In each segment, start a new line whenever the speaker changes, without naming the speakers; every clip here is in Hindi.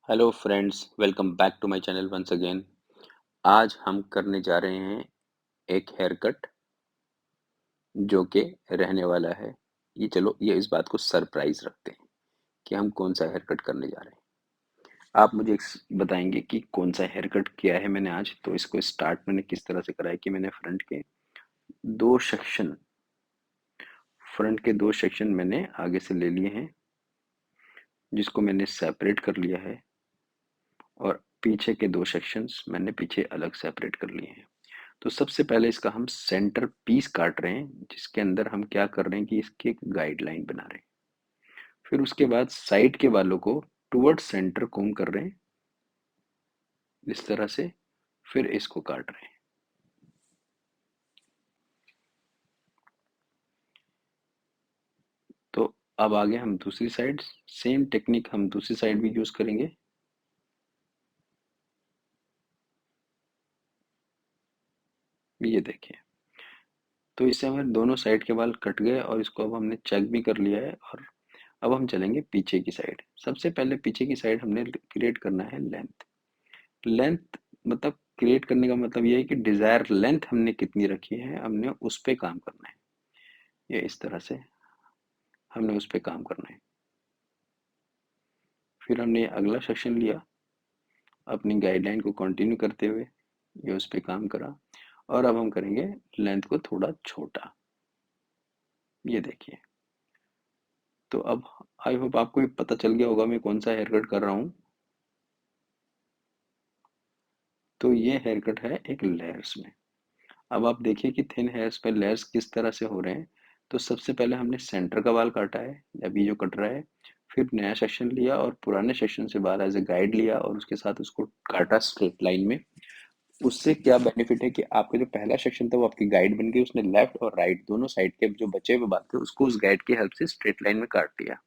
Hello friends, welcome back to my channel once again. आज हम करने जा रहे हैं एक हेयर कट जो कि रहने वाला है। ये इस बात को सरप्राइज रखते हैं कि हम कौन सा हेयर कट करने जा रहे हैं। आप मुझे बताएंगे कि कौन सा हेयर कट किया है मैंने आज। तो इसको स्टार्ट मैंने किस तरह से करा है कि मैंने दो सेक्शन फ्रंट के दो सेक्शन मैंने आगे से ले लिए हैं, जिसको मैंने सेपरेट कर लिया है, और पीछे के दो सेक्शंस मैंने पीछे अलग सेपरेट कर लिए हैं। तो सबसे पहले इसका हम सेंटर पीस काट रहे हैं, जिसके अंदर हम क्या कर रहे हैं कि इसकी एक गाइडलाइन बना रहे हैं। फिर उसके बाद साइड के बालों को टुवर्ड सेंटर कोम कर रहे हैं इस तरह से। फिर इसको काट रहे हैं। तो अब आगे हम दूसरी साइड, सेम टेक्निक हम दूसरी साइड भी यूज करेंगे। ये देखिए, तो इससे हमारे दोनों साइड के बाल कट गए और इसको अब हमने चेक भी कर लिया है। और अब हम चलेंगे पीछे की साइड। सबसे पहले पीछे की साइड हमने क्रिएट करना है लेंथ। लेंथ मतलब क्रिएट करने का मतलब ये है कि डिजायर लेंथ हमने कितनी रखी है, हमने उस पे काम करना है। ये इस तरह से हमने उस पे काम करना है। फिर हमने अगला सेक्शन लिया, अपनी गाइडलाइन को कंटिन्यू करते हुए ये उस पे काम करा। और अब हम करेंगे लेंथ को थोड़ा छोटा। ये देखिए, तो अब आई होप आपको ये पता चल गया होगा मैं कौन सा हेयर कट कर रहा हूँ। तो ये हेयर कट है एक लेयर्स में। अब आप देखिए कि थिन हेयर्स पे लेयर्स किस तरह से हो रहे हैं। तो सबसे पहले हमने सेंटर का बाल काटा है, अभी जो कट रहा है। फिर नया सेक्शन लिया और पुराने सेक्शन से बाल एज ए गाइड लिया और उसके साथ उसको काटा स्ट्रेट लाइन में। उससे क्या बेनिफिट है कि आपका जो पहला सेक्शन था वो आपकी गाइड बन गई, उसने लेफ्ट और राइट दोनों साइड के जो बचे हुए बाल थे उसको उस गाइड की हेल्प से स्ट्रेट लाइन में काट लिया।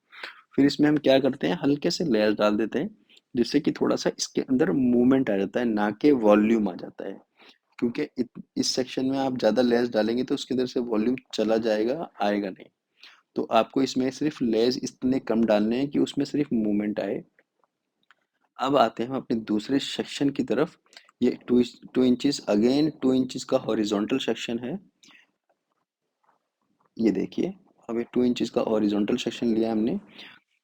फिर इसमें हम क्या करते हैं, हल्के से लेयर्स डाल देते हैं, जिससे कि थोड़ा सा इसके अंदर मूवमेंट आ जाता है, ना कि वॉल्यूम आ जाता है। क्योंकि इस सेक्शन में आप ज़्यादा लेस डालेंगे तो उसके अंदर से वॉल्यूम चला जाएगा, आएगा नहीं। तो आपको इसमें सिर्फ लेस इतने कम डालने हैं कि उसमें सिर्फ मूवमेंट आए। अब आते हैं हम अपने दूसरे सेक्शन की तरफ। ये 2 इंचेस, अगेन 2 इंचेस का हॉरिजॉन्टल सेक्शन है। ये देखिए, अब ये 2 इंचेस का हॉरिजॉन्टल सेक्शन लिया हमने।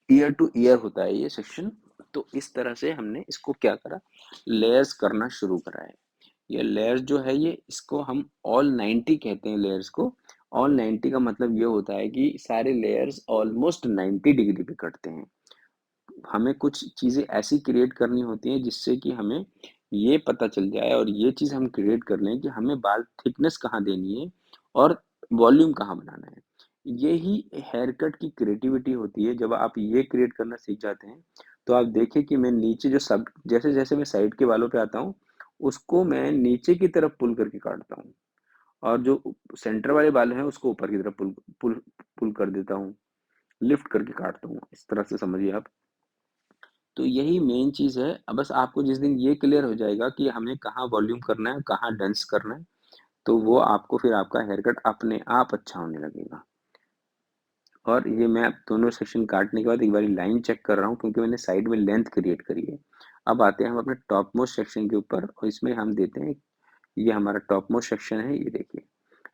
ईयर टू ईयर होता है ये सेक्शन। तो इस तरह से हमने इसको क्या करा, लेयर्स करना शुरू करा है। ये लेयर्स जो है, ये इसको हम ऑल 90 कहते हैं लेयर्स को। ऑल 90 का मतलब ये होता है कि सारे लेयर्स ऑलमोस्ट 90 डिग्री पे कटते हैं। हमें कुछ चीज़ें ऐसी क्रिएट करनी होती हैं जिससे कि हमें ये पता चल जाए, और ये चीज़ हम क्रिएट कर लें कि हमें बाल थिकनेस कहाँ देनी है और वॉल्यूम कहाँ बनाना है। यही हेयर कट की क्रिएटिविटी होती है। जब आप ये क्रिएट करना सीख जाते हैं तो आप देखिए कि मैं नीचे जो सब जैसे जैसे मैं साइड के बालों पे आता हूँ, उसको मैं नीचे की तरफ पुल करके काटता हूँ, और जो सेंटर वाले बाल हैं उसको ऊपर की तरफ पुल पुल पुल कर देता हूँ, लिफ्ट करके काटता हूँ। इस तरह से समझिए आप। तो यही मेन चीज़ है। अब बस आपको जिस दिन ये क्लियर हो जाएगा कि हमें कहाँ वॉल्यूम करना है, कहाँ डेंस करना है, तो वो आपको फिर आपका हेयर कट अपने आप अच्छा होने लगेगा। और ये मैं अब दोनों सेक्शन काटने के बाद एक बारी लाइन चेक कर रहा हूँ, क्योंकि मैंने साइड में लेंथ क्रिएट करी है। अब आते हैं हम अपने टॉप मोस्ट सेक्शन के ऊपर, और इसमें हम देते हैं, ये हमारा टॉप मोस्ट सेक्शन है, ये देखिए।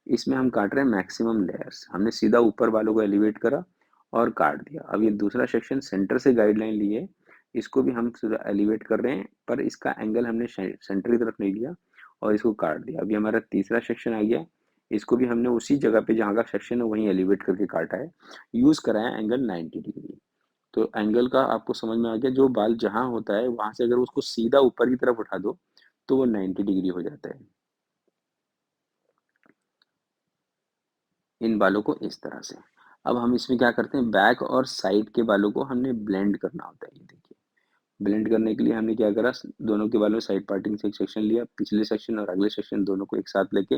इसमें हम काट रहे हैं मैक्सिमम लेयर्स। हमने सीधा ऊपर बालों को एलिवेट करा और काट दिया। अब ये दूसरा सेक्शन सेंटर से गाइडलाइन ली है, इसको भी हम सीधा एलिवेट कर रहे हैं, पर इसका एंगल हमने सेंटर की तरफ नहीं लिया और इसको काट दिया। अभी हमारा तीसरा सेक्शन आ गया, इसको भी हमने उसी जगह पे जहाँ का सेक्शन है वहीं एलिवेट करके काटा है। यूज करा है एंगल 90 डिग्री। तो एंगल का आपको समझ में आ गया, जो बाल जहाँ होता है वहां से अगर उसको सीधा ऊपर की तरफ उठा दो तो वो 90 डिग्री हो जाता है, इन बालों को इस तरह से। अब हम इसमें क्या करते हैं, बैक और साइड के बालों को हमने ब्लेंड करना होता है। ये देखिए, ब्लेंड करने के लिए हमने क्या करा, दोनों के बालों में साइड पार्टिंग से एक सेक्शन लिया, पिछले सेक्शन और अगले सेक्शन दोनों को एक साथ लेके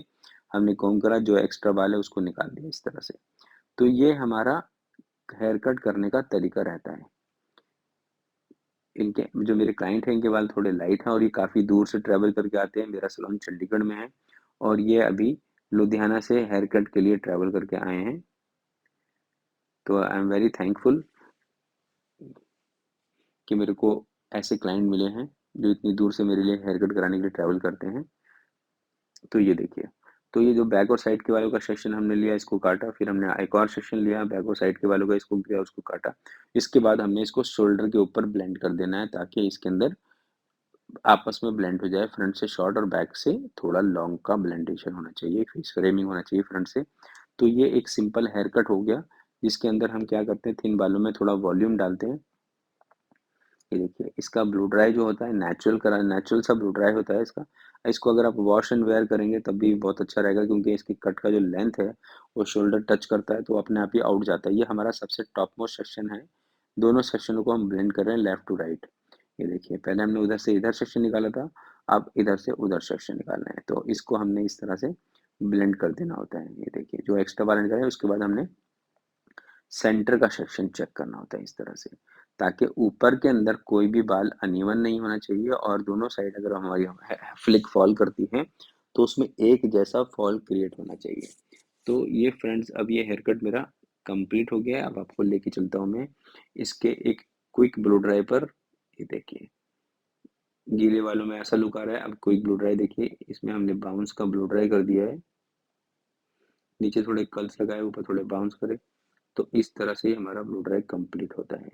हमने कॉम्ब करा, जो एक्स्ट्रा बाल है उसको निकाल दिया इस तरह से। तो ये हमारा हेयर कट करने का तरीका रहता है। इनके जो मेरे क्लाइंट हैं, इनके बाल थोड़े लाइट हैं और ये काफ़ी दूर से ट्रैवल करके आते हैं। मेरा सैलून चंडीगढ़ में है और ये अभी लुधियाना से हेयर कट के लिए ट्रैवल करके आए हैं। तो आई एम वेरी थैंकफुल कि मेरे को ऐसे क्लाइंट मिले हैं जो इतनी दूर से मेरे लिए हेयर कट कराने के लिए ट्रैवल करते हैं। तो ये देखिए, तो ये जो बैक और साइड के बालों का सेक्शन हमने लिया, इसको काटा, फिर हमने एक और सेक्शन लिया बैक और साइड के बालों का, इसको किया, उसको काटा। इसके बाद हमने इसको शोल्डर के ऊपर ब्लेंड कर देना है ताकि इसके अंदर आपस में ब्लेंड हो जाए। फ्रंट से शॉर्ट और बैक से थोड़ा लॉन्ग का ब्लेंडेशन होना चाहिए, फेस फ्रेमिंग होना चाहिए फ्रंट से। तो ये एक सिंपल हेयर कट हो गया, जिसके अंदर हम क्या करते हैं, थिन बालों में थोड़ा वॉल्यूम डालते हैं। ये देखिए, इसका ब्लो ड्राई जो होता है नेचुरल सा ब्लो ड्राई होता है इसका। इसको अगर आप वॉश एंड वेयर करेंगे तब भी बहुत अच्छा रहेगा, क्योंकि इसकी कट का जो लेंथ है वो शोल्डर टच करता है तो अपने आप ही आउट जाता है। ये हमारा सबसे टॉप मोस्ट सेक्शन है। दोनों सेक्शनों को हम ब्लेंड कर रहे हैं लेफ्ट टू राइट। ये देखिए, पहले हमने उधर से इधर सेक्शन निकाला था, अब इधर से उधर सेक्शन निकालना है, तो इसको हमने इस तरह से ब्लेंड कर देना होता है। ये देखिए, जो एक्स्ट्रा बाल निकाले उसके बाद हमने सेंटर का सेक्शन चेक करना होता है इस तरह से, ताकि ऊपर के अंदर कोई भी बाल अनइवन नहीं होना चाहिए, और दोनों साइड अगर हमारी फ्लिक फॉल करती है तो उसमें एक जैसा फॉल क्रिएट होना चाहिए। तो ये फ्रेंड्स, अब ये हेयर कट मेरा कंप्लीट हो गया है। अब आपको लेके चलता हूँ मैं इसके एक क्विक ब्लो ड्राई पर। ये देखिए, गीले बालों में ऐसा लुक आ रहा है। अब क्विक ब्लो ड्राई देखिए, इसमें हमने बाउंस का ब्लो ड्राई कर दिया है। नीचे थोड़े कर्ल्स लगाए, ऊपर थोड़े बाउंस करे, तो इस तरह से हमारा ब्लो ड्राई कंप्लीट होता है।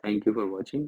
Thank you for watching.